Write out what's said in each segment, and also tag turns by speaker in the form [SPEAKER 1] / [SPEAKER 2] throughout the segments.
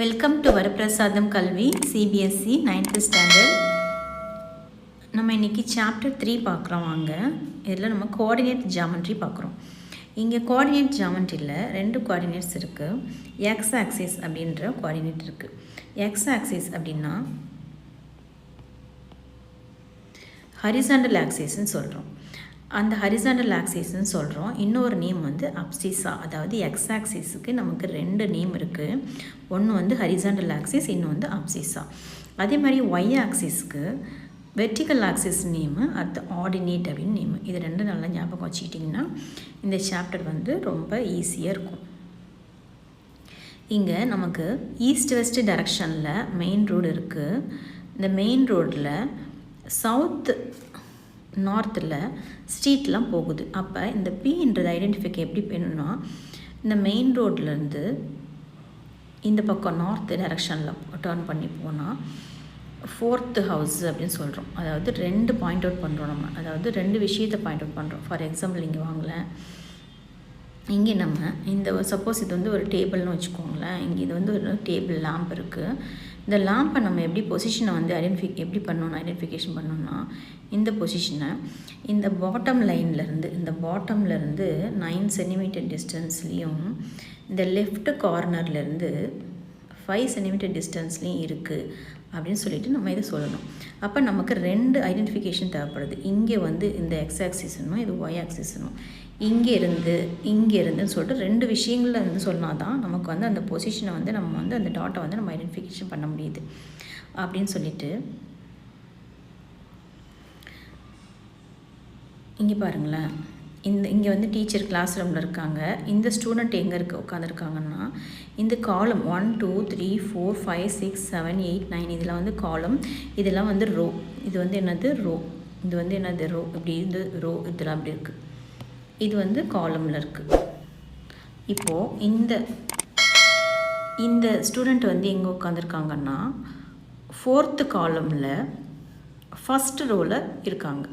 [SPEAKER 1] Welcome to வரப்பிரசாதம் கல்வி CBSE 9th standard. நம்ம இன்றைக்கி சாப்டர் 3 பார்க்குறோம். வாங்க, இதில் நம்ம கோஆர்டினேட் ஜாமெண்ட்ரி பார்க்குறோம். இங்கே கோஆர்டினேட் ஜாமெண்ட்ரியில் 2 கோஆர்டினேட்ஸ் இருக்குது. எக்ஸ் ஆக்சிஸ் அப்படின்ற கோஆர்டினேட் இருக்குது. எக்ஸ் ஆக்சிஸ் அப்படின்னா ஹரிசாண்டல் ஆக்சிஸ்ன்னு சொல்கிறோம். அந்த ஹரிசாண்டல் ஆக்சிஸ்ன்னு சொல்கிறோம். இன்னொரு நேம் வந்து அப்சிஸா, அதாவது எக்ஸ் ஆக்சிஸுக்கு நமக்கு 2 நேம் இருக்குது. ஒன்று வந்து ஹரிசாண்டல் ஆக்சிஸ், இன்னும் வந்து அப்சிஸா. அதே மாதிரி ஒய் ஆக்சிஸ்க்கு வெர்டிக்கல் ஆக்சிஸ் நேமு, அடுத்து ஆர்டினேட் அப்படின்னு நேமு. இது 2 நல்லா ஞாபகம் வச்சுக்கிட்டிங்கன்னா இந்த சாப்டர் வந்து ரொம்ப ஈஸியாக இருக்கும். இங்கே நமக்கு ஈஸ்ட் வெஸ்ட் டைரக்ஷனில் மெயின் ரோடு இருக்குது. இந்த மெயின் ரோடில் சவுத் நார்த்தில் ஸ்ட்ரீட்லாம் போகுது. அப்போ இந்த பின்றது ஐடென்டிஃபிகே எப்படி பண்ணணும்னா, இந்த மெயின் ரோட்லேருந்து இந்த பக்கம் நார்த் டைரக்ஷனில் டர்ன் பண்ணி போனால் 4th ஹவுஸ் அப்படின்னு சொல்கிறோம். அதாவது 2 பாயிண்ட் அவுட் பண்ணுறோம் நம்ம. அதாவது 2 விஷயத்தை பாயிண்ட் அவுட் பண்ணுறோம். ஃபார் எக்ஸாம்பிள் இங்கே வாங்கலேன், இங்கே நம்ம இந்த சப்போஸ் இது வந்து ஒரு டேபிள்னு வச்சுக்கோங்களேன். இங்கே இது வந்து ஒரு டேபிள் லேம்ப் இருக்குது. இந்த லேம்பை நம்ம எப்படி பொசிஷனை வந்து எப்படி பண்ணணும், ஐடென்டிஃபிகேஷன் பண்ணணும்னா, இந்த பொசிஷனை இந்த பாட்டம் லைன்லேருந்து, இந்த பாட்டம்லேருந்து 9 சென்டிமீட்டர் டிஸ்டன்ஸ்லேயும் இந்த லெஃப்ட் கார்னர்லேருந்து 5 சென்டிமீட்டர் டிஸ்டன்ஸ்லேயும் இருக்குது அப்படின்னு சொல்லிட்டு நம்ம இதை சொல்லணும். அப்போ நமக்கு 2 ஐடென்டிஃபிகேஷன் தேவைப்படுது. இங்கே வந்து இந்த எக்ஸ் ஆக்சிஸ்னும் இது ஒய் ஆக்சிஸ்னும், இங்கே இருந்துன்னு சொல்லிட்டு 2 விஷயங்களில் வந்து சொன்னால் தான் நமக்கு வந்து அந்த பொசிஷனை வந்து நம்ம வந்து அந்த டாட்டை வந்து நம்ம ஐடென்டிஃபிகேஷன் பண்ண முடியுது அப்படின்னு சொல்லிட்டு. இங்கே பாருங்களேன், இங்கே வந்து டீச்சர் கிளாஸ் ரூமில் இருக்காங்க. இந்த ஸ்டூடெண்ட் எங்கே உட்காந்துருக்காங்கன்னா, இந்த காலம் 1 2 3 4 5 6 7 8 9 இதில் வந்து காலம், இதெல்லாம் வந்து ரோ. இது வந்து என்னது ரோ, இது வந்து என்னது ரோ, இப்படி இது ரோ, இதெல்லாம் அப்படி இருக்குது. இது வந்து காலமில் இருக்குது. இப்போது இந்த ஸ்டூடெண்ட் வந்து எங்கே உட்காந்துருக்காங்கன்னா 4th காலமில் ஃபஸ்ட் ரோவில் இருக்காங்க.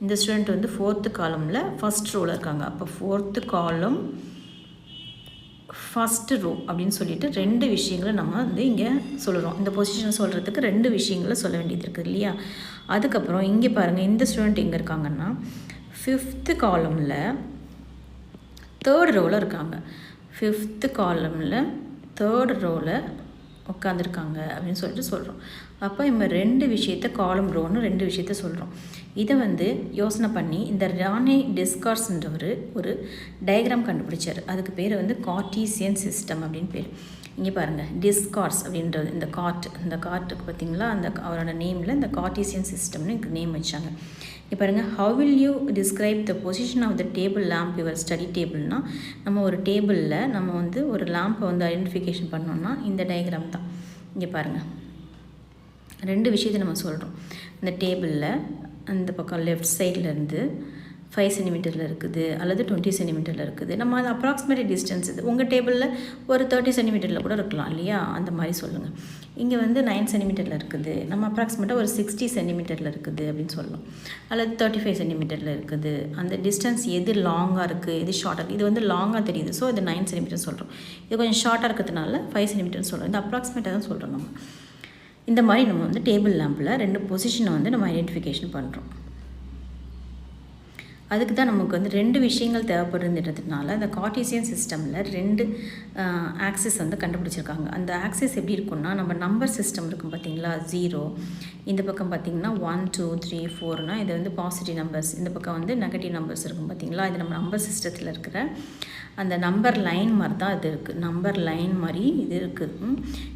[SPEAKER 1] இந்த ஸ்டூடெண்ட் வந்து 4th காலமில் ஃபஸ்ட் ரோவில் இருக்காங்க. அப்போ 4th காலம் ஃபஸ்ட்டு ரோ அப்படின்னு சொல்லிட்டு 2 விஷயங்களை நம்ம வந்து இங்கே சொல்கிறோம். இந்த பொசிஷனை சொல்கிறதுக்கு 2 விஷயங்களை சொல்ல வேண்டியது இருக்குது இல்லையா. அதுக்கப்புறம் இங்கே பாருங்கள், இந்த ஸ்டூடெண்ட் எங்கே இருக்காங்கன்னா 5th காலமில் 3rd ரோவில் இருக்காங்க. 5th காலமில் 3rd ரோவில் உட்காந்துருக்காங்க அப்படின்னு சொல்லிட்டு சொல்கிறோம். அப்போ நம்ம 2 விஷயத்த காலம் ரோன்னு 2 விஷயத்த சொல்கிறோம். இதை வந்து யோசனை பண்ணி இந்த ரானே டெஸ்கார்ட்ஸ்ன்றவர் ஒரு டயக்ராம் கண்டுபிடிச்சார். அதுக்கு பேர் வந்து கார்ட்டீசியன் சிஸ்டம் அப்படின்னு பேர். இங்கே பாருங்கள், டிஸ்கார்ட்ஸ் அப்படின்றது இந்த கார்ட்டுக்கு பார்த்திங்களா, அந்த அவரோட நேமில் இந்த கார்ட்டீசியன் சிஸ்டம்னு நேம் வச்சாங்க. இங்கே பாருங்கள், how will you describe the position of the table lamp your study டேபிள்னால், நம்ம ஒரு டேபிளில் நம்ம வந்து ஒரு லேம்பை வந்து ஐடென்டிஃபிகேஷன் பண்ணோம்னா இந்த டயக்ராம் தான். இங்கே பாருங்கள், 2 விஷயத்தை நம்ம சொல்கிறோம். இந்த டேபிளில் அந்த பக்கம் லெஃப்ட் சைட்லேருந்து 5 சென்டிமீட்டரில் இருக்குது அல்லது 20 சென்டிமீட்டரில் இருக்குது. நம்ம அது அப்ராக்சிமேட் டிஸ்டன்ஸ், இது உங்கள் டேபிளில் ஒரு 30 சென்டிமீட்டரில் கூட இருக்கலாம் இல்லையா, அந்த மாதிரி சொல்லுங்கள். இங்கே வந்து 9 சென்டிமீட்டரில் இருக்குது, நம்ம அப்ராக்சிமேட்டாக ஒரு 60 சென்டிமீட்டரில் இருக்குது அப்படின்னு சொல்லலாம். அல்லது 35 சென்டிமீட்டரில் இருக்குது. அந்த டிஸ்டன்ஸ் எது லாங்காக இருக்குது, எது ஷார்ட்டாக இருக்குது. இது வந்து லாங்காக தெரியுது, ஸோ இது 9 சென்டிமீட்டர் சொல்கிறோம். இது கொஞ்சம் ஷார்ட்டாக இருக்கிறதுனால 5 சென்டிமீட்டர்னு சொல்கிறோம். இந்த அப்ராக்சிமேட்டாக தான் சொல்கிறோம் நம்ம. இந்த மாதிரி நம்ம வந்து டேபிள் லேம்பில் 2 பொசிஷனை வந்து நம்ம ஐடென்டிஃபிகேஷன் பண்ணுறோம். அதுக்கு தான் நமக்கு வந்து 2 விஷயங்கள் தேவைப்படுதுன்றதுனால அந்த கார்ட்டீசியன் சிஸ்டமில் 2 ஆக்சிஸ் வந்து கண்டுபிடிச்சிருக்காங்க. அந்த ஆக்சிஸ் எப்படி இருக்குன்னா, நம்ம நம்பர் சிஸ்டம் இருக்கும் பார்த்திங்களா, 0, இந்த பக்கம் பார்த்திங்கன்னா 1 2 3 4னா இது வந்து பாசிட்டிவ் நம்பர்ஸ், இந்த பக்கம் வந்து நெகட்டிவ் நம்பர்ஸ் இருக்கும் பார்த்திங்களா. இது நம்ம நம்பர் சிஸ்டத்தில் இருக்கிற அந்த நம்பர் லைன் மாதிரி தான் இது இருக்குது. நம்பர் லைன் மாதிரி இது இருக்குது.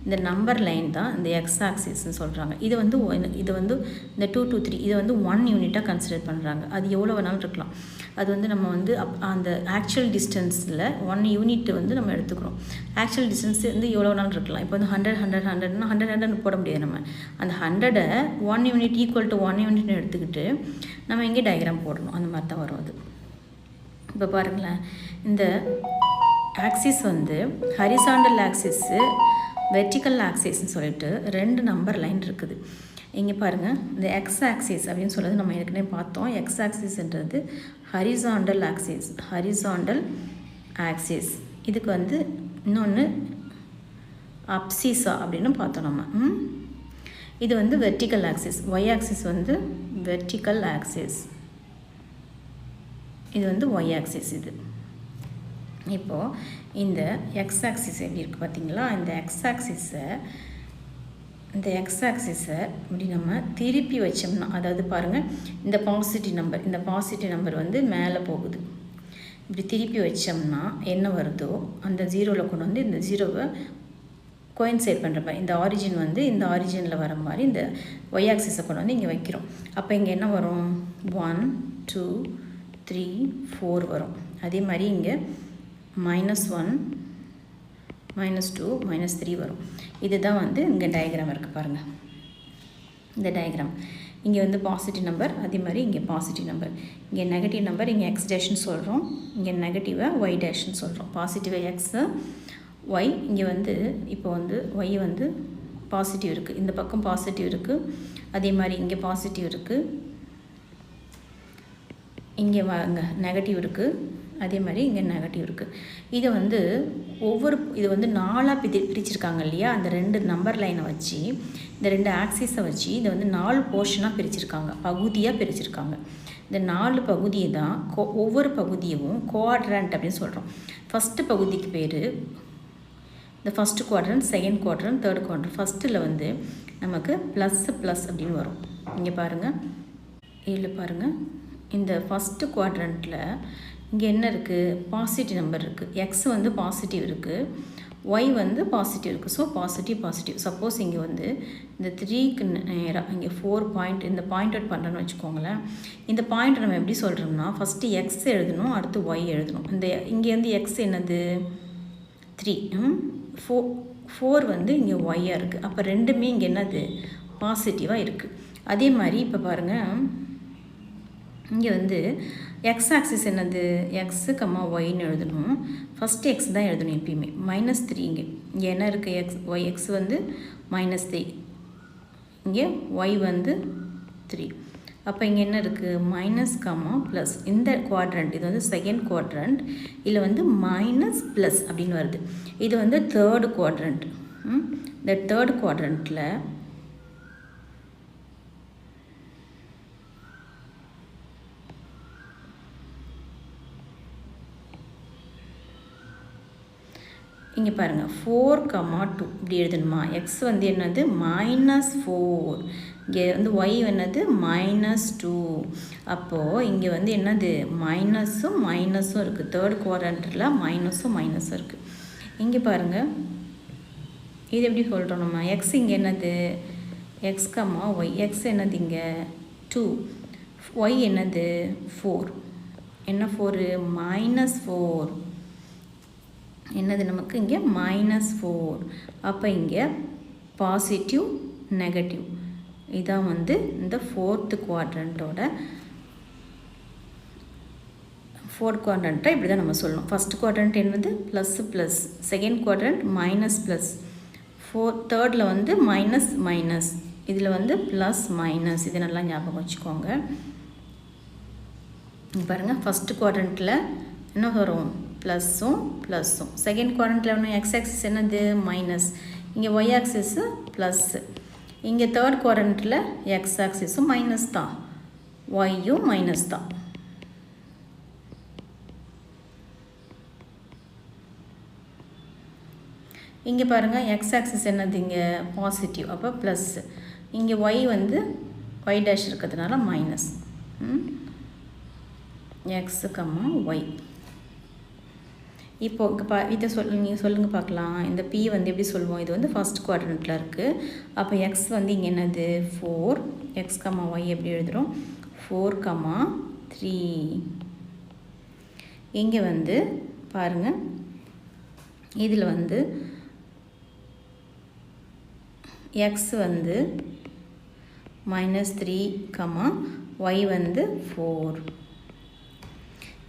[SPEAKER 1] இந்த நம்பர் லைன் தான் இந்த எக்ஸ் ஆக்சிஸ்ன்னு சொல்கிறாங்க. இது வந்து இந்த 2 2 3 இதை வந்து 1 யூனிட்டாக கன்சிடர் பண்ணுறாங்க. அது எவ்வளோ வேணாலும் இருக்கலாம். அது வந்து நம்ம வந்து அந்த ஆக்சுவல் டிஸ்டன்ஸில் 1 யூனிட் வந்து நம்ம எடுத்துக்கிறோம். ஆக்சுவல் டிஸ்டன்ஸ் வந்து எவ்வளோ வேணாலும் இருக்கலாம். இப்போ வந்து 100 100 போட முடியாது. நம்ம அந்த 100-ஐ 1 யூனிட் ஈக்குவல் டு 1 யூனிட்னு எடுத்துக்கிட்டு நம்ம இங்கே டயக்ராம் போடணும். அந்த மாதிரி தான் வரும் அது. இப்போ பாருங்களேன், இந்த ஆக்சிஸ் வந்து ஹரிசாண்டல் ஆக்சிஸ்ஸு, வெர்டிக்கல் ஆக்சிஸ்ன்னு சொல்லிட்டு 2 நம்பர் லைன் இருக்குது. இங்கே பாருங்கள், இந்த எக்ஸ் ஆக்சிஸ் அப்படின்னு சொல்கிறது நம்ம ஏற்கனவே பார்த்தோம். எக்ஸ் ஆக்சிஸ்ன்றது ஹரிசாண்டல் ஆக்சிஸ். இதுக்கு வந்து இன்னொன்று அப்சிஸா அப்படின்னு பார்த்தோம் நம்ம. இது வந்து வெர்டிக்கல் ஆக்சிஸ், ஒய் ஆக்சிஸ் வந்து வெர்டிக்கல் ஆக்சிஸ், இது வந்து ஒய் ஆக்சிஸ். இது இப்போது இந்த எக்ஸ் ஆக்சிஸ் எப்படி இருக்குது பார்த்தீங்களா? இந்த எக்ஸ் ஆக்சிஸை இப்படி நம்ம திருப்பி வச்சோம்னா, அதாவது பாருங்கள், இந்த பாசிட்டிவ் நம்பர் வந்து மேலே போகுது. இப்படி திருப்பி வச்சோம்னா என்ன வருதோ அந்த ஜீரோவில் கொண்டு வந்து இந்த ஜீரோவை கோயின்சைட் பண்ணுற மாதிரி, இந்த ஆரிஜின் வந்து இந்த ஆரிஜினில் வர மாதிரி இந்த ஒய் ஆக்சிஸை கொண்டு வந்து இங்கே வைக்கிறோம். அப்போ இங்கே என்ன வரும்? 1 2 3 4 வரும். அதே மாதிரி இங்கே -1 -2 -3 வரும். இதுதான் வந்து இங்கே டயக்ராம் இருக்குது பாருங்கள். இந்த டயக்ராம் இங்கே வந்து பாசிட்டிவ் நம்பர், அதே மாதிரி இங்கே பாசிட்டிவ் நம்பர், இங்கே நெகட்டிவ் நம்பர், இங்கே எக்ஸ் டேஷ்னு சொல்கிறோம், இங்கே நெகட்டிவை ஒய் டேஷ்னு சொல்கிறோம். பாசிட்டிவை எக்ஸு, ஒய். இங்கே வந்து இப்போ வந்து ஒய் வந்து பாசிட்டிவ் இருக்குது, இந்த பக்கம் பாசிட்டிவ் இருக்குது, அதே மாதிரி இங்கே பாசிட்டிவ் இருக்குது, இங்கே வாங்க நெகட்டிவ் இருக்குது, அதே மாதிரி இங்கே நெகட்டிவ் இருக்குது. இதை வந்து இது வந்து 4ஆக பிரிச்சிருக்காங்க இல்லையா? அந்த 2 நம்பர் லைனை வச்சு, இந்த 2 ஆக்சிஸை வச்சு இதை வந்து 4 போர்ஷனாக பிரிச்சிருக்காங்க, பகுதியாக பிரிச்சிருக்காங்க. இந்த 4 பகுதியை தான் ஒவ்வொரு பகுதியும் குவாட்ரண்ட் அப்படின்னு சொல்கிறோம். ஃபஸ்ட்டு பகுதிக்கு பேர் இந்த first quadrant, second quadrant, third quadrant. ஃபஸ்ட்டில் வந்து நமக்கு ++ அப்படின்னு வரும். இங்கே பாருங்கள், இதில் பாருங்கள், இந்த ஃபஸ்ட்டு குவாட்ரண்ட்டில் இங்கே என்ன இருக்குது? பாசிட்டிவ் நம்பர் இருக்குது, எக்ஸ் வந்து பாசிட்டிவ் இருக்குது, ஒய் வந்து பாசிட்டிவ் இருக்குது. So positive. சப்போஸ் இங்கே வந்து இந்த 3க்கு நேராக இங்கே 4 பாயிண்ட் இந்த பாயிண்ட் அவுட் பண்ணுறோன்னு வச்சுக்கோங்களேன். இந்த பாயிண்ட் நம்ம எப்படி சொல்கிறோம்னா, ஃபஸ்ட்டு எக்ஸ் எழுதணும், அடுத்து ஒய் எழுதணும். இந்த இங்கே வந்து எக்ஸ் என்னது? 3, 4 வந்து இங்கே ஒய்யாக இருக்குது. அப்போ ரெண்டுமே இங்கே என்னது? பாசிட்டிவாக இருக்குது. அதே மாதிரி இப்போ பாருங்கள், இங்கே வந்து எக்ஸ் ஆக்சிஸ் என்னது? எக்ஸு ஒய்ன்னு எழுதணும். ஃபஸ்ட்டு எக்ஸ் தான் எழுதணும் எப்பயுமே. -3 இங்கே என்ன இருக்குது? எக்ஸ் வந்து -3, இங்கே ஒய் வந்து 3. அப்போ இங்கே என்ன இருக்குது? Minus plus. இந்த குவாட்ரண்ட், இது வந்து செகண்ட் குவாட்ரண்ட், இதில் வந்து -+ அப்படின்னு வருது. இது வந்து தேர்டு குவாட்ரண்ட். இந்த தேர்ட் குவாட்ரண்ட்டில் இங்கே பாருங்கள், 4, 2 இப்படி எழுதணுமா? எக்ஸ் வந்து என்னது? -4, இங்கே வந்து ஒய் என்னது? -2. அப்போது இங்கே வந்து என்னது? மைனஸும் இருக்குது. தேர்ட் குவாட்ரண்ட்டில் மைனஸும் இருக்குது. இங்கே பாருங்கள், இது எப்படி சொல்கிறோம் நம்ம? எக்ஸ் இங்கே என்னது? X Y. எக்ஸ் என்னது? இங்கே 2, ஒய் என்னது? 4. என்ன 4? -4. என்னது நமக்கு இங்கே? -4. அப்போ இங்கே பாசிட்டிவ், நெகட்டிவ். இதான் வந்து இந்த ஃபோர்த்து குவாட்ரண்ட்டை இப்படி தான் நம்ம சொல்லணும். ஃபஸ்ட் குவாட்ரண்ட் என்னது? ++, செகண்ட் குவாட்ரண்ட் -+, தேர்டில் வந்து -, இதில் வந்து +-, இது நல்லா ஞாபகம் வச்சுக்கோங்க. இங்கே பாருங்கள், ஃபஸ்ட்டு குவாட்ரண்ட்டில் என்ன வரும்? ++. செகண்ட் குவாட்ரண்ட்டில் ஒன்று எக்ஸ் ஆக்சிஸ் என்னது? மைனஸ், இங்கே ஒய் ஆக்சிஸு ப்ளஸ்ஸு, இங்கே தேர்ட் குவாட்ரண்ட்டில் எக்ஸ் ஆக்சிஸும் மைனஸ் தான், ஒய்யும் மைனஸ் தான். இங்கே பாருங்கள், எக்ஸ் ஆக்சிஸ் என்னது? இங்கே பாசிட்டிவ், அப்போ ப்ளஸ்ஸு, இங்கே ஒய் வந்து ஒய் டேஷ் இருக்கிறதுனால மைனஸ். X y. இப்போது இதை நீங்கள் சொல்லுங்கள் பார்க்கலாம். இந்த பி வந்து எப்படி சொல்லுவோம்? இது வந்து ஃபஸ்ட் குவாட்ரண்ட்டில் இருக்குது. அப்போ எக்ஸ் வந்து இங்கே என்னது? 4, எக்ஸ் ஒய் எப்படி எழுதுகிறோம்? 4, 3. இங்கே வந்து பாருங்கள், இதில் வந்து எக்ஸ் வந்து -3, ஒய் வந்து 4.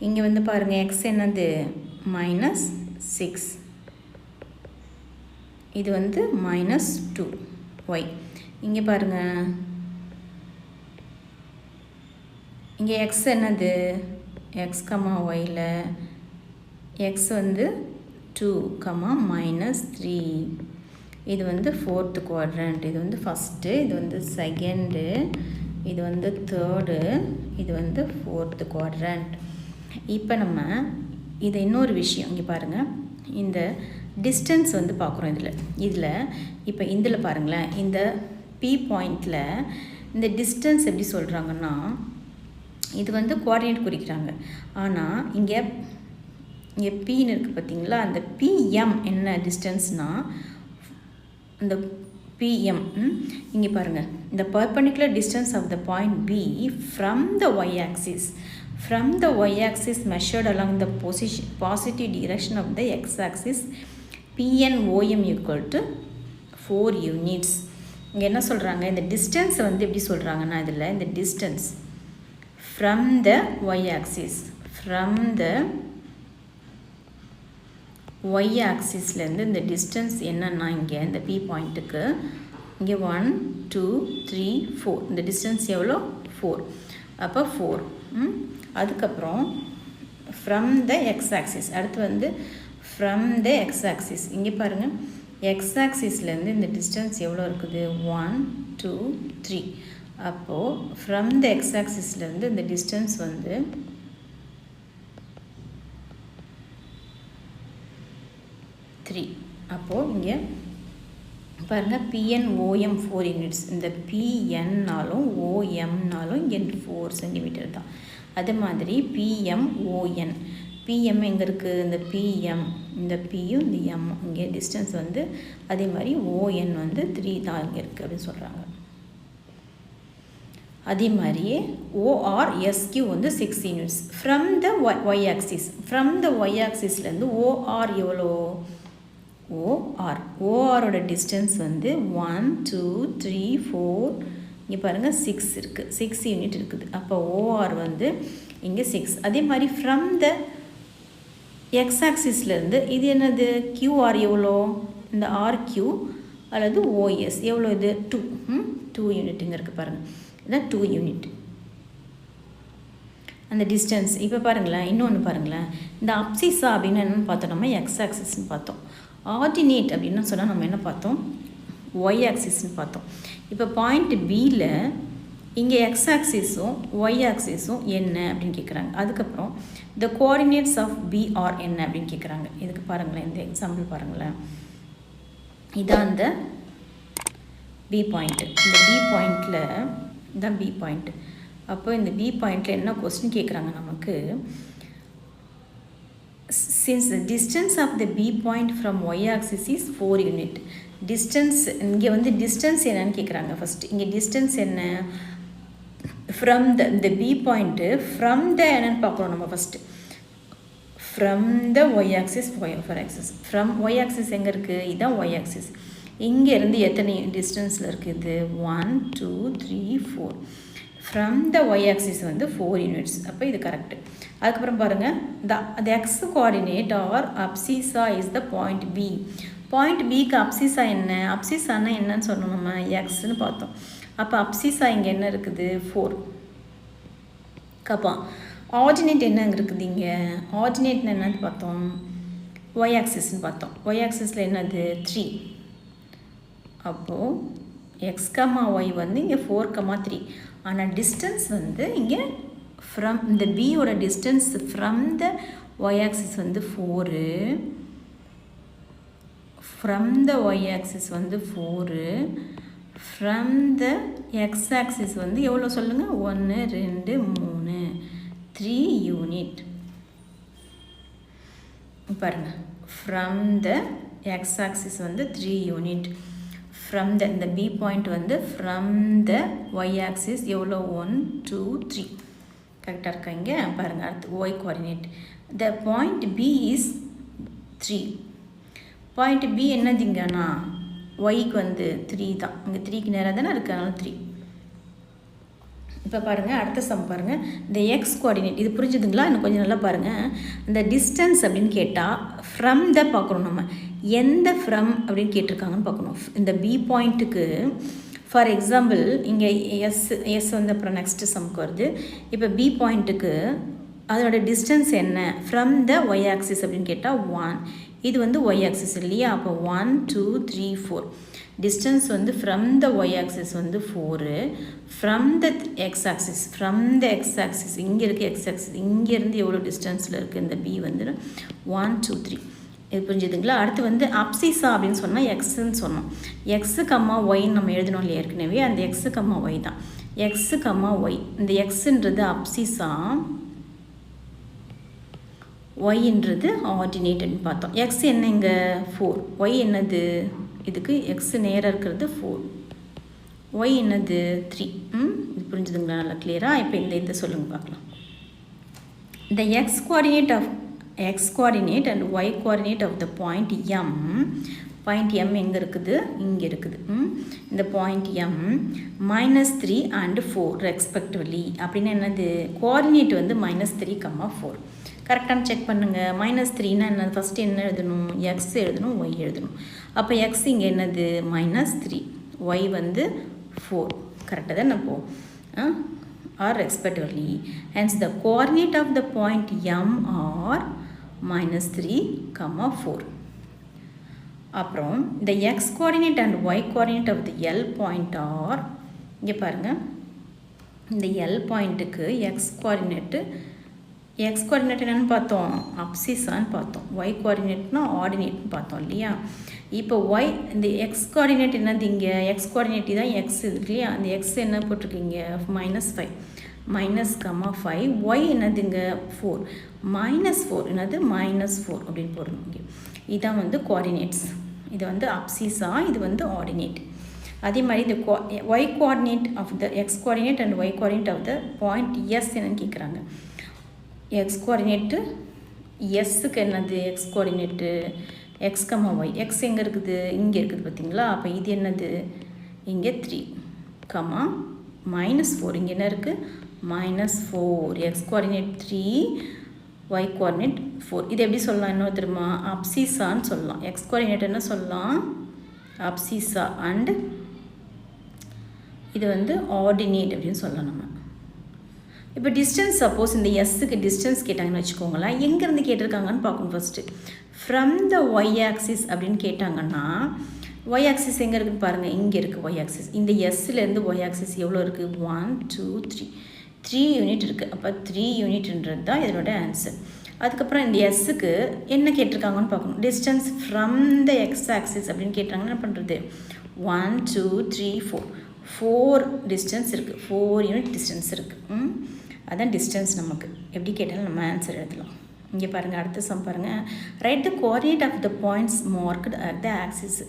[SPEAKER 1] இங்கே வந்து பாருங்கள், எக்ஸ் என்னது? -6, இது வந்து -2, ஒய். இங்கே பாருங்கள், இங்கே எக்ஸ் என்னது? எக்ஸ் ஒய்யில் எக்ஸ் வந்து 2, -3. இது வந்து ஃபோர்த்து குவாட்ரண்ட், இது வந்து ஃபஸ்ட்டு, இது வந்து செகண்டு, இது வந்து தேர்டு, இது வந்து ஃபோர்த்து குவாட்ரண்ட். இப்போ நம்ம இது இன்னொரு விஷயம் இங்கே பாருங்கள், இந்த டிஸ்டன்ஸ் வந்து பார்க்குறோம் இதில் இப்போ இதில் பாருங்களேன், இந்த பி பாயிண்டில் இந்த டிஸ்டன்ஸ் எப்படி சொல்கிறாங்கன்னா, இது வந்து கோஆர்டினேட் குறிக்கிறாங்க. ஆனால் இங்கே பின்னு இருக்குது பார்த்தீங்களா, அந்த பிஎம் என்ன டிஸ்டன்ஸ்னால் இந்த பிஎம் இங்கே பாருங்கள், இந்த perpendicular distance of the point P from the Y axis, from the y-axis measured along the positive direction of the x-axis, PNOM equal to 4 units. இங்கே என்ன சொல்கிறாங்க, இந்த டிஸ்டன்ஸை வந்து எப்படி சொல்கிறாங்கன்னா, இதில் இந்த distance from the y-axis, from the y-axisலேருந்து இந்த டிஸ்டன்ஸ் என்னன்னா, இங்கே இந்த P பாயிண்ட்டுக்கு இங்கே 1 2 3 4, இந்த டிஸ்டன்ஸ் எவ்வளோ 4, அப்போ 4. அதுக்கப்புறம் ஃப்ரம் த எக்ஸ் ஆக்சிஸ், அடுத்து வந்து ஃப்ரம் த எக்ஸ் ஆக்சிஸ், இங்கே பாருங்கள் எக்ஸ் ஆக்சிஸ்லேருந்து இந்த டிஸ்டன்ஸ் எவ்வளோ இருக்குது 1 2 3, அப்போது ஃப்ரம் த எக்ஸ் ஆக்சிஸ்லேருந்து இந்த டிஸ்டன்ஸ் வந்து 3. அப்போது இங்கே பாருங்கள் பிஎன்ஓஎம் 4 யூனிட்ஸ், இந்த பிஎன்னாலும் ஓஎம்னாலும் இங்கே 4 சென்டிமீட்டர் தான். அதே மாதிரி பிஎம்ஓஎன், பிஎம் எங்கே இருக்குது, இந்த பிஎம், இந்த பியும் இந்த எம், இங்கே டிஸ்டன்ஸ் வந்து அதே மாதிரி ஓஎன் வந்து 3 தான் இங்கே இருக்குது அப்படின்னு சொல்கிறாங்க. அதே மாதிரியே ஓஆர்எஸ்கியூ வந்து 6 units from the Y axis, from the Y ஆக்சிஸ்லேருந்து ஓஆர் எவ்வளோ, ஓஆரோட டிஸ்டன்ஸ் வந்து 1 2 3 4, இங்கே பாருங்கள் 6 இருக்குது, 6 யூனிட் இருக்குது. அப்போ ஓஆர் வந்து இங்கே 6. அதே மாதிரி ஃப்ரம் த எக்ஸ் ஆக்சிஸ்லேருந்து இது என்னது கியூஆர் எவ்வளோ, இந்த ஆர்கியூ அல்லது ஓஎஸ் எவ்வளோ, இது 2 யூனிட் இங்கே இருக்குது பாருங்கள், இதுதான் 2 யூனிட் அந்த டிஸ்டன்ஸ். இப்போ பாருங்களேன், இன்னொன்று பாருங்களேன், இந்த அப்சிஸா அப்படின்னு என்னென்னு பார்த்தோம், நம்ம எக்ஸ் ஆக்சிஸ்ன்னு பார்த்தோம். ஆர்டினேட் அப்படின்னு சொன்னால் நம்ம என்ன பார்த்தோம், ஒய் ஆக்சிஸ்ன்னு பார்த்தோம். இப்போ பாயிண்ட் பியில் இங்கே எக்ஸ் ஆக்சிஸும் ஒய் ஆக்சிஸும் என்ன அப்படின்னு கேட்குறாங்க. அதுக்கப்புறம் த கோஆர்டினேட்ஸ் ஆஃப் பிஆர் என்ன அப்படின்னு கேட்குறாங்க. இதுக்கு பாருங்களேன், இந்த எக்ஸாம்பிள் பாருங்களேன், இதான் அந்த பி பாயிண்ட்டு, இந்த பி பாயிண்டில் இதான் பி பாயிண்ட்டு. அப்போ இந்த பி பாயிண்டில் என்ன கொஸ்டின் கேட்குறாங்க நமக்கு, since the distance of the B point from y-axis is 4 unit, distance இங்கே வந்து distance என்னன்னு கேட்குறாங்க. ஃபஸ்ட்டு இங்கே distance என்ன, from the B point from the என்னன்னு பார்க்குறோம் நம்ம first, from the y-axis for axis, from y-axis எங்கே இருக்குது, இதுதான் y-axis, இங்கே இருந்து எத்தனை டிஸ்டன்ஸில் இருக்குது 1 2 3 4, from the y-axis வந்து 4 யூனிட்ஸ். அப்போ இது கரெக்டு. அதுக்கப்புறம் பாருங்கள், the x coordinate or abscissa is the point B. Point பிக்கு அப்சிஸா என்ன, அப்சிஸானா என்னன்னு சொன்னோம் நம்ம, எக்ஸ்ன்னு பார்த்தோம். அப்போ அப்சிஸா இங்கே என்ன இருக்குது 4. கப்பா ஆர்டினேட் என்ன இருக்குது, இங்கே ஆர்டினேட் என்னன்னு பார்த்தோம், ஒய் ஆக்சிஸ்ன்னு பார்த்தோம். ஒய் ஆக்சிஸில் என்னது 3. அப்போது எக்ஸ் கமா ஒய் வந்து இங்கே 4,3. ஆனால் டிஸ்டன்ஸ் வந்து இங்கே ஃப்ரம் இந்த பியோட distance from the Y axis வந்து 4, ஃப்ரம் த ஒய் ஆக்சிஸ் வந்து 4, ஃப்ரம் த எக்ஸ் ஆக்சிஸ் வந்து எவ்வளோ சொல்லுங்கள், 1 2 3 3 யூனிட். பாருங்கள், ஃப்ரம் த எக்ஸ் ஆக்சிஸ் வந்து 3 யூனிட், ஃப்ரம் த இந்த பி பாயிண்ட் வந்து ஃப்ரம் த ஒய் ஆக்சிஸ் எவ்வளோ 1 2 3 கரெக்டாக இருக்காங்க. பாருங்கள், அடுத்து Y coordinate, the point P is 3. Point P என்னதுங்கன்னா ஒய்க்கு வந்து 3 தான், இங்கே 3க்கு நேராக தானே இருக்குது, அதனால 3. இப்போ பாருங்கள், அடுத்த சம் பாருங்கள், இந்த எக்ஸ் கோஆர்டினேட், இது புரிஞ்சுதுங்களா, இன்னும் கொஞ்சம் நல்லா பாருங்கள். இந்த டிஸ்டன்ஸ் அப்படின்னு கேட்டால் ஃப்ரம் த பார்க்குறோம் நம்ம, எந்த ஃப்ரம் அப்படின்னு கேட்டிருக்காங்கன்னு பார்க்கணும். இந்த பி பாயிண்ட்டுக்கு ஃபார் எக்ஸாம்பிள் இங்கே எஸ் வந்து அப்புறம் நெக்ஸ்ட்டு சம்க்கு வருது. இப்போ பி பாயிண்ட்டுக்கு அதோட டிஸ்டன்ஸ் என்ன, ஃப்ரம் த ஒய் ஆக்சிஸ் அப்படின்னு கேட்டால் 1. இது வந்து y axis இல்லையா, அப்போ 1 2 3 4 டிஸ்டன்ஸ் வந்து ஃப்ரம் த y axis வந்து 4, ஃப்ரம் த x axis இங்கே இருக்குது x axis, இங்கேருந்து எவ்வளோ டிஸ்டன்ஸில் இருக்குது இந்த b வந்து 1 2 3. இது புரிஞ்சுதுங்களா? அடுத்து வந்து அப்சிஸா அப்படின்னு சொன்னால் எக்ஸுன்னு சொன்னோம். எக்ஸு கம்மா ஒய்ன்னு நம்ம எழுதணும் இல்லையா ஏற்கனவே, அந்த எக்ஸு கம்மா ஒய் தான். எக்ஸு கம்மா ஒய், இந்த எக்ஸுன்றது அப்சிஸா, ஒய்ன்றது ஆர்டினேட்னு பார்த்தோம். எக்ஸ் என்ன இங்கே 4, ஒய் என்னது, இதுக்கு எக்ஸு நேராக இருக்கிறது 4, ஒய் என்னது 3. இது புரிஞ்சுதுங்களா நல்லா கிளியராக? இப்போ இந்த சொல்லுங்கள் பார்க்கலாம். இந்த X coordinate and y coordinate of the point M. Point M எங்கே இருக்குது, இங்கே இருக்குது. இந்த பாயிண்ட் M -3 and 4 ரெஸ்பெக்டிவ்லி. அப்படின்னு என்னது, கோஆர்டினேட் வந்து -3, 4. கரெக்டாக செக் பண்ணுங்கள். -3னா என்ன, ஃபஸ்ட்டு என்ன எழுதணும், எக்ஸ் எழுதணும், ஒய் எழுதணும். அப்போ எக்ஸ் இங்கே என்னது -3, ஒய் வந்து 4. கரெக்டாக தான் நம்ம are respectively. Hence the coordinate of the point M are -3, 4. அப்புறம் the x coordinate and y coordinate of the L point are, இங்கே பாருங்கள், இந்த L பாயிண்ட்டுக்கு x coordinate என்னன்னு பார்த்தோம், அப்சிஸான்னு பார்த்தோம். y coordinateனா ஆர்டினேட்னு பார்த்தோம் இல்லையா. இப்போ y இந்த x coordinate என்னது, இங்கே x coordinate தான் x இருக்கு இல்லையா, அந்த x என்ன போட்டிருக்கீங்க -5, -5, y என்னதுங்க 4, -4 என்னது -4 அப்படின்னு போடணும். இங்கே இதான் வந்து கோஆர்டினேட்ஸ். இது வந்து அப்சிஸா, இது வந்து ஆர்டினேட். அதே மாதிரி இந்த y coordinate of the x coordinate and y coordinate of the point S என்னன்னு கேட்குறாங்க. x coordinate Sக்கு என்னது, x coordinate x, y. x எங்கே இருக்குது, இங்கே இருக்குது பார்த்தீங்களா. அப்போ இது என்னது, இங்கே 3, -4, இங்கே என்ன இருக்குது -4. x coordinate 3, y coordinate 4. இது எப்படி சொல்லலாம், என்ன தெரியுமா, அப்சிஸான்னு சொல்லலாம். x coordinate என்ன சொல்லலாம், அப்சிஸா, அண்ட் இது வந்து ஆர்டினேட் அப்படின்னு சொல்லலாம் நம்ம. இப்போ டிஸ்டன்ஸ், சப்போஸ் இந்த எஸ்ஸுக்கு டிஸ்டன்ஸ் கேட்டாங்கன்னு வச்சுக்கோங்களேன், எங்கேருந்து கேட்டிருக்காங்கன்னு பார்க்கணும். First from the Y axis அப்படின்னு கேட்டாங்கன்னா, ஒய் ஆக்சிஸ் எங்கே இருக்குதுன்னு பாருங்கள், இங்கே இருக்குது ஒய் ஆக்சிஸ். இந்த எஸ்லேருந்து ஒய் ஆக்சிஸ் எவ்வளோ இருக்குது, 1 2 3 யூனிட் இருக்குது. அப்போ 3 யூனிட்ன்றது தான் இதனோட ஆன்சர். அதுக்கப்புறம் இந்த எஸ்ஸுக்கு என்ன கேட்டிருக்காங்கன்னு பார்க்கணும். Distance from the X axis அப்படின்னு கேட்டாங்கன்னா என்ன பண்ணுறது, 1 2 3 4 டிஸ்டன்ஸ் இருக்குது, 4 யூனிட் டிஸ்டன்ஸ் இருக்குது. அதான் டிஸ்டன்ஸ். நமக்கு எப்படி கேட்டாலும் நம்ம ஆன்சர் எழுதலாம். இங்கே பாருங்கள், அடுத்த சம் பாருங்கள். Write the coordinate of the points marked at the axis.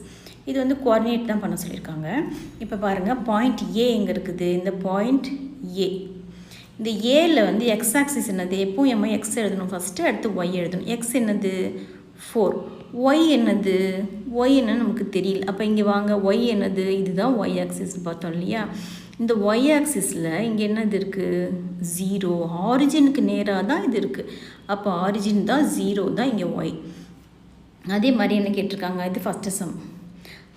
[SPEAKER 1] இது வந்து கோஆர்டினேட் தான் பண்ண சொல்லியிருக்காங்க. இப்போ பாருங்கள், பாயிண்ட் ஏ எங்கே இருக்குது, இந்த பாயிண்ட் ஏ. இந்த ஏல வந்து எக்ஸ் ஆக்சிஸ் என்னது, எப்பவும் எம்ஐ எக்ஸ் எழுதணும் ஃபஸ்ட்டு, அடுத்து ஒய் எழுதணும். எக்ஸ் என்னது 4, ஒய் என்னது, ஒய் என்னன்னு நமக்கு தெரியல. அப்போ இங்கே வாங்க, ஒய் என்னது, இதுதான் ஒய் ஆக்சிஸ் பார்த்தோம் இல்லையா. இந்த ஒய் ஆக்சிஸில் இங்கே என்னது இருக்குது, 0. ஆரிஜினுக்கு நேராக தான் இது இருக்குது. அப்போ ஆரிஜின் தான் 0 தான் இங்கே ஒய். அதே மாதிரி என்ன கேட்டிருக்காங்க, இது ஃபஸ்ட்டு சம்.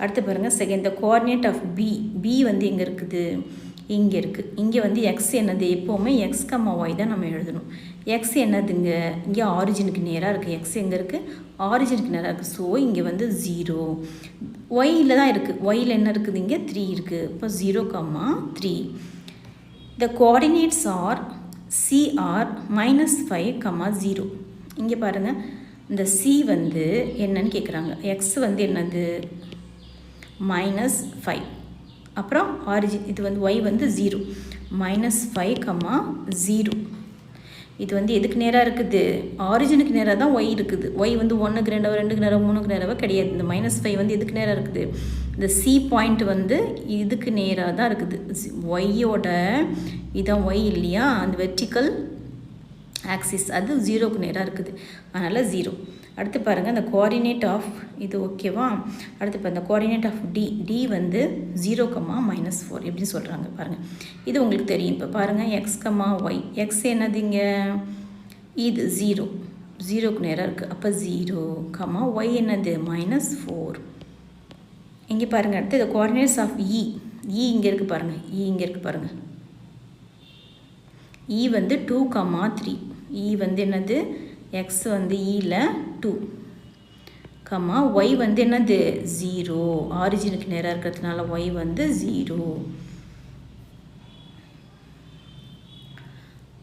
[SPEAKER 1] அடுத்து பாருங்கள், second the coordinate of P வந்து எங்கே இருக்குது, இங்கே இருக்குது. இங்கே வந்து எக்ஸ் என்னது, எப்போவுமே எக்ஸ், ஒய் தான் நம்ம எழுதணும். எக்ஸ் என்னதுங்க, இங்கே ஆரிஜினுக்கு நேராக இருக்குது. எக்ஸ் எங்கே இருக்குது, ஆரிஜினுக்கு நேராக இருக்குது. ஸோ இங்கே வந்து 0. ஒய்யில் தான் இருக்குது. ஒய்யில் என்ன இருக்குது, இங்கே 3 இருக்குது. இப்போ 0, 3. The coordinates are CR -5, 0. இங்கே பாருங்கள், இந்த C வந்து என்னன்னு கேட்குறாங்க. எக்ஸ் வந்து என்னது -5, அப்புறம் ஆரிஜின் இது வந்து ஒய் வந்து 0, -5, 0. இது வந்து எதுக்கு நேராக இருக்குது, ஆரிஜினுக்கு நேராக தான் ஒய் இருக்குது. ஒய் வந்து 1க்கு 2, 2க்கு நேராக, 3க்கு நேராக கிடையாது. இந்த -5 வந்து எதுக்கு நேராக இருக்குது, இந்த சி பாயிண்ட் வந்து இதுக்கு நேராக தான் இருக்குது. ஒய்யோட இதான் ஒய் இல்லையா, அந்த வெர்டிக்கல் ஆக்சிஸ் அது 0க்கு நேராக இருக்குது. அதனால் 0. அடுத்து பாருங்கள், அந்த கோஆர்டினேட் ஆஃப் இது ஓகேவா. அடுத்து இப்போ இந்த கோஆர்டினேட் ஆஃப் டி வந்து 0, -4 எப்படின்னு சொல்கிறாங்க பாருங்கள். இது உங்களுக்கு தெரியும். இப்போ பாருங்கள், எக்ஸ், ஒய். எக்ஸ் என்னதுங்க, இது 0க்கு நேராக இருக்குது. அப்போ 0, ஒய் என்னது -4. இங்கே பாருங்கள், அடுத்து இந்த கோஆர்டினேட்ஸ் ஆஃப் இங்கே இருக்குது பாருங்கள், இங்கே இருக்குது பாருங்கள். வந்து 2, 3. வந்து என்னது, எக்ஸ் வந்து இல 2, கம்மா ஒய் வந்து என்னது 0, ஆரிஜினுக்கு நேராக இருக்கிறதுனால ஒய் வந்து 0.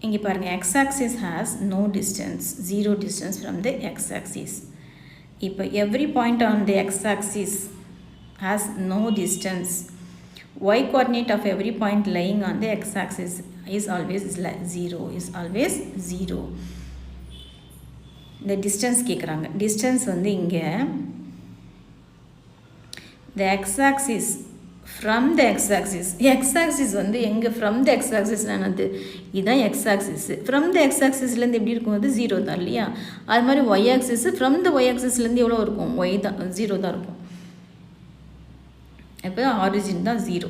[SPEAKER 1] இங்கே பாருங்கள் x axis has no distance, 0 distance from the x axis. இப்போ every point on the x axis has no distance. Y coordinate of every point lying on the x axis is always 0, is always 0. இந்த distance கேட்குறாங்க. distance வந்து இங்கே the x axis from the x axis, x axis வந்து எங்கே from the x axis என்னது இதுதான் x axis. from the x axisலேருந்து எப்படி இருக்கும் அது 0 தான் இல்லையா. அது மாதிரி y axis from the y axisலேருந்து எவ்வளோ இருக்கும் y தான் 0 தான் இருக்கும். இப்போ ஆரிஜின் தான் 0.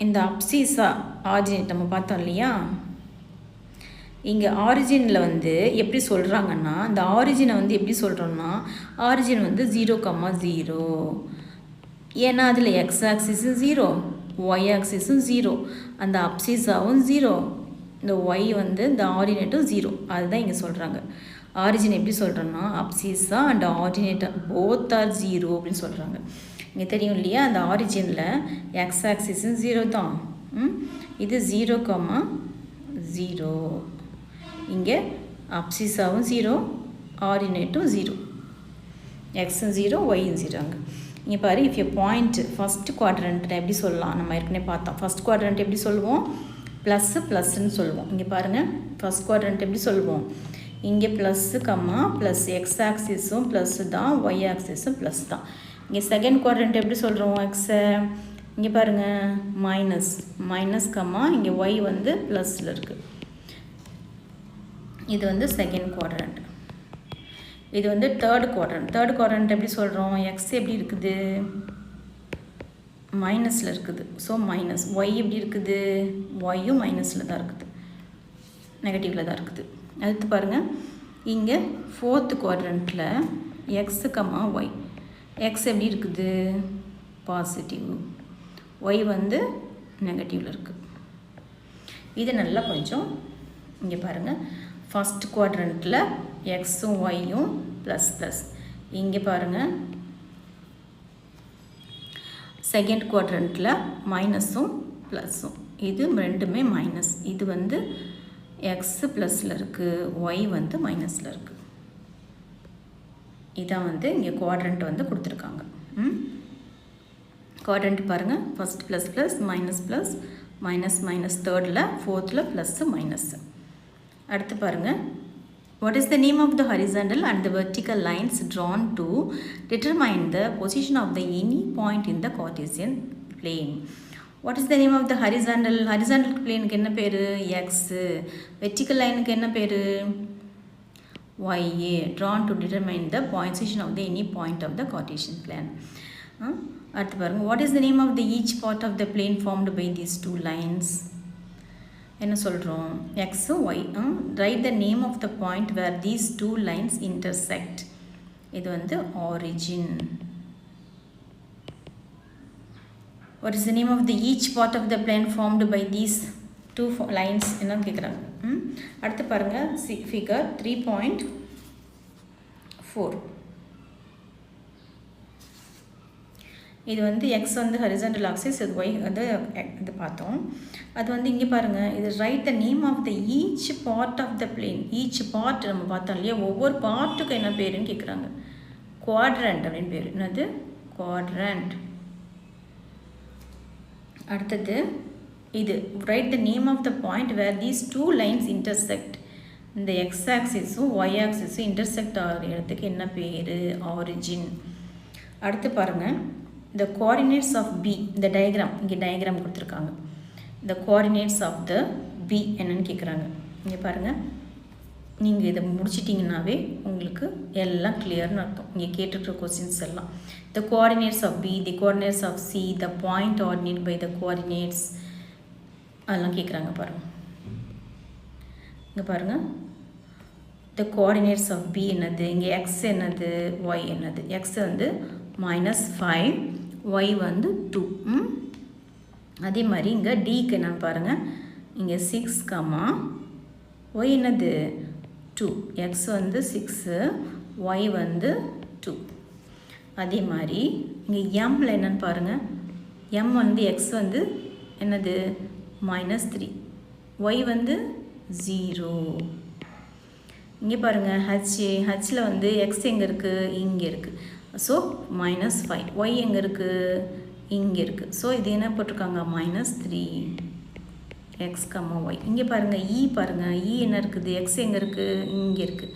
[SPEAKER 1] இந்த அப்சிஸா ஆரிஜின் நம்ம பார்த்தோம் இல்லையா. இங்கே ஆரிஜினில் வந்து எப்படி சொல்கிறாங்கன்னா இந்த ஆரிஜினை வந்து எப்படி சொல்கிறோன்னா ஆரிஜின் வந்து 0,0. ஏன்னா அதில் எக்ஸ் ஆக்சிஸும் 0, ஒய் ஆக்சிஸும் 0, அந்த அப்சிஸாவும் 0, இந்த ஒய் வந்து இந்த ஆர்டினேட்டும் 0. அதுதான் இங்கே சொல்கிறாங்க. ஆரிஜின் எப்படி சொல்கிறோன்னா அப்சிஸா அண்ட் ஆர்டினேட் போத் ஆர் 0 அப்படின்னு சொல்கிறாங்க. இங்கே தெரியும் இல்லையா அந்த ஆரிஜினில் எக்ஸ் ஆக்சிஸும் 0 தான். இது 0,0. இங்கே அப்சிஸாவும் 0, ஆர்டினேட்டும் 0, எக்ஸும் 0, ஒய்யும் 0. அங்கே இங்கே பாரு if a point first quadrant எப்படி சொல்லலாம் நம்ம ஏற்கனவே பார்த்தோம். ஃபஸ்ட் குவாட்ரண்ட் எப்படி சொல்லுவோம் ++ன்னு சொல்லுவோம். இங்கே பாருங்கள் ஃபஸ்ட் குவாட்ரண்ட் எப்படி சொல்லுவோம் இங்கே +, ப்ளஸ் எக்ஸ் ஆக்சிஸும் ப்ளஸ் தான், ஒய் ஆக்சிஸும் ப்ளஸ் தான். இங்கே செகண்ட் குவாட்ரண்ட் எப்படி சொல்கிறோம் எக்ஸை இங்கே பாருங்கள் மைனஸ், இங்கே ஒய் வந்து ப்ளஸில் இருக்குது. இது வந்து செகண்ட் குவாட்ரண்ட். இது வந்து தேர்ட் குவாட்ரண்ட் எப்படி சொல்கிறோம் எக்ஸ் எப்படி இருக்குது மைனஸில் இருக்குது. So minus. ஒய் எப்படி இருக்குது ஒய்யும் மைனஸில் தான் இருக்குது, நெகட்டிவில் தான் இருக்குது. அடுத்து பாருங்கள் இங்கே ஃபோர்த்து குவாட்ரண்ட்டில் எக்ஸு ஒய், எக்ஸ் எப்படி இருக்குது பாசிட்டிவ், ஒய் வந்து நெகட்டிவில் இருக்குது. இது நல்லா கொஞ்சம் இங்கே பாருங்கள் ஃபஸ்ட் குவாட்ரண்ட்டில் எக்ஸும் ஒய்யும் ++. இங்கே பாருங்கள் செகண்ட் குவாட்ரண்ட்டில் மைனஸும் ப்ளஸும், இது ரெண்டுமே மைனஸ். இது வந்து எக்ஸு ப்ளஸில் இருக்குது, ஒய் வந்து மைனஸில் இருக்குது. இதான் வந்து இங்கே குவாட்ரண்ட் வந்து கொடுத்துருக்காங்க. குவாட்ரண்ட் பாருங்கள் ஃபஸ்ட் ++, மைனஸ், தேர்டில் ஃபோர்த்தில் ப்ளஸ்ஸு மைனஸ்ஸு. அடுத்து பாருங்கள் what is the name of the horizontal and the vertical lines drawn to determine the position of the any point in the Cartesian plane. What is the name of the horizontal plane க்கு என்ன பேர் x, vertical line க்கு என்ன பேர் y, drawn to determine the position of the any point of the Cartesian plane. அடுத்து பாருங்க what is the name of the each part of the plane formed by these two lines. என்ன சொல்கிறோம் x y. Write the name of the point where these two lines intersect. இது வந்து origin. What is the name of the each part of the plane formed by these two lines என்னன்னு கேட்குறாங்க. அடுத்து பாருங்கள் figure 3.4. இது வந்து X வந்து horizontal axis, இது ஒய் வந்து இது பார்த்தோம். அது வந்து இங்கே பாருங்கள் இது write the name of the each part of the plane. Each part நம்ம பார்த்தோம் இல்லையா, ஒவ்வொரு பார்ட்டுக்கும் என்ன பேருன்னு கேட்குறாங்க. குவாட்ரண்ட் அப்படின்னு பேர். என்னது குவாட்ரண்ட். அடுத்தது இது write the name of the point where these two lines intersect. இந்த எக்ஸ் ஆக்சிஸும் ஒய் ஆக்சிஸும் இன்டர்செக்ட் ஆகிற இடத்துக்கு என்ன பேர் ஆரிஜின். அடுத்து பாருங்கள் the coordinates of B, இந்த டயக்ராம் இங்கே டயக்ராம் கொடுத்துருக்காங்க. the coordinates of the B என்னன்னு கேட்குறாங்க. இங்கே பாருங்கள் நீங்கள் இதை முடிச்சிட்டிங்கன்னாவே உங்களுக்கு எல்லாம் கிளியர்னு அர்த்தம். இங்கே கேட்டுருக்க கொஸ்டின்ஸ் எல்லாம் the coordinates of B, the coordinates of C, the point ordinate by the coordinates அதெல்லாம் கேட்குறாங்க. பாருங்கள் இங்கே பாருங்கள் the coordinates of B என்னது, இங்கே x என்னது, y என்னது. x வந்து -5, y வந்து 2. அதே மாதிரி இங்கே Dக்கு என்னன்னு பாருங்கள் இங்கே 6, y என்னது 2, x வந்து 6, y வந்து 2. அதே மாதிரி இங்கே mல என்னன்னு பாருங்கள், m வந்து x வந்து என்னது -3, y வந்து 0. இங்கே பாருங்கள் hல வந்து x எங்கே இருக்குது, இங்கே இருக்குது. ஸோ -5. y எங்கே இருக்குது, இங்கே இருக்குது. ஸோ இது என்ன போட்டிருக்காங்க, -3 x, y. இங்கே பாருங்கள் பாருங்கள் என்ன இருக்குது, x எங்கே இருக்குது, இங்கே இருக்குது,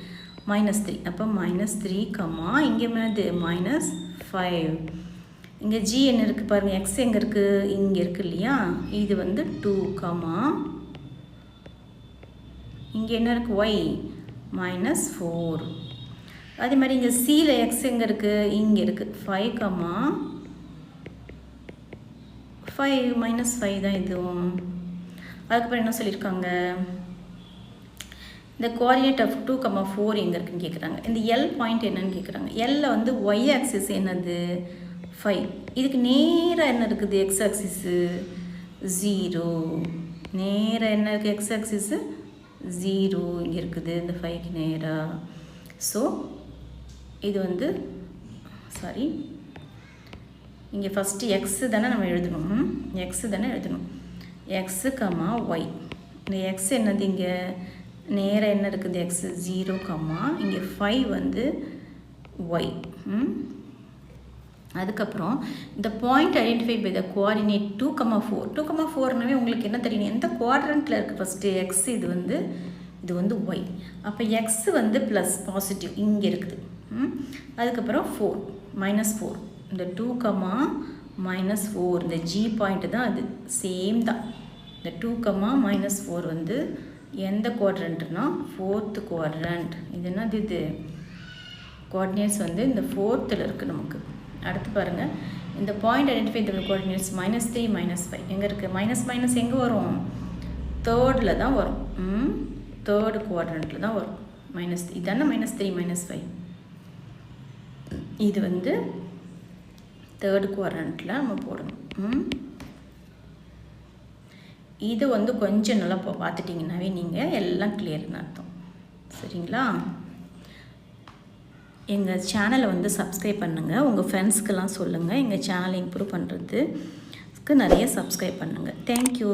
[SPEAKER 1] -3. அப்போ -3, இங்கே என்னது -5. இங்கே g என்ன இருக்குது பாருங்கள், x எங்கே இருக்குது, இங்கே இருக்குது இல்லையா. இது வந்து 2, இங்கே என்ன இருக்குது y -4. அதே மாதிரி இங்கே cல x எங்கே இருக்குது, இங்கே இருக்குது 5, -5 தான் இதுவும். அதுக்கப்புறம் என்ன சொல்லியிருக்காங்க, இந்த கோஆர்டினேட் ஆஃப் 2, 4 எங்கே இருக்குன்னு கேட்குறாங்க. இந்த L பாயிண்ட் என்னன்னு கேட்குறாங்க. L வந்து y ஆக்சிஸ் என்னது 5. இதுக்கு நேராக என்ன இருக்குது, x ஆக்சிஸு 0. நேராக என்ன இருக்குது, x ஆக்சிஸு 0 இங்கே இருக்குது இந்த 5க்கு நேராக. ஸோ இது வந்து இங்கே ஃபஸ்ட்டு எக்ஸு தானே நம்ம எழுதணும், எக்ஸு தானே எழுதணும். X y. இந்த எக்ஸ் என்னது, இங்கே நேராக என்ன இருக்குது, எக்ஸு 0, இங்கே 5 வந்து y. அதுக்கப்புறம் இந்த point identify by the coordinate 2, 4. 2, 4னாவே உங்களுக்கு என்ன தெரியணும், எந்த குவாட்ரண்ட்டில் இருக்குது ஃபஸ்ட்டு எக்ஸ், இது வந்து y. அப்போ எக்ஸ் வந்து ப்ளஸ் பாசிட்டிவ் இங்கே இருக்குது. அதுக்கப்புறம் 4, -4. இந்த 2, -4 இந்த g பாயிண்ட் தான் அது சேம் தான். இந்த 2, -4 வந்து எந்த குவாட்ரண்ட்னா 4th குவாட்ரண்ட். இது என்னது, இது கோஆர்டினேட்ஸ் வந்து இந்த 4th இருக்குது நமக்கு. அடுத்து பாருங்கள், இந்த பாயிண்ட் ஐடென்டிஃபை த கோஆர்டினேட்ஸ் -3, -5 எங்கே இருக்குது, மைனஸ் எங்கே வரும், 3rd தான் வரும். 3rd குவாட்ரண்ட்டில் தான் வரும். -3 இதான -3, -5. இது வந்து 3rd குவாட்ரண்ட்டில் நம்ம போடணும். இது வந்து கொஞ்சம் நல்லா பார்த்துட்டிங்கன்னாவே நீங்கள் எல்லாம் கிளியர்னு அர்த்தம். சரிங்களா? எங்கள் சேனலை வந்து சப்ஸ்கிரைப் பண்ணுங்கள், உங்கள் ஃப்ரெண்ட்ஸ்க்கெல்லாம் சொல்லுங்கள். எங்கள் சேனலை இம்ப்ரூவ் பண்ணுறதுக்கு நிறைய சப்ஸ்கிரைப் பண்ணுங்கள். தேங்க்யூ.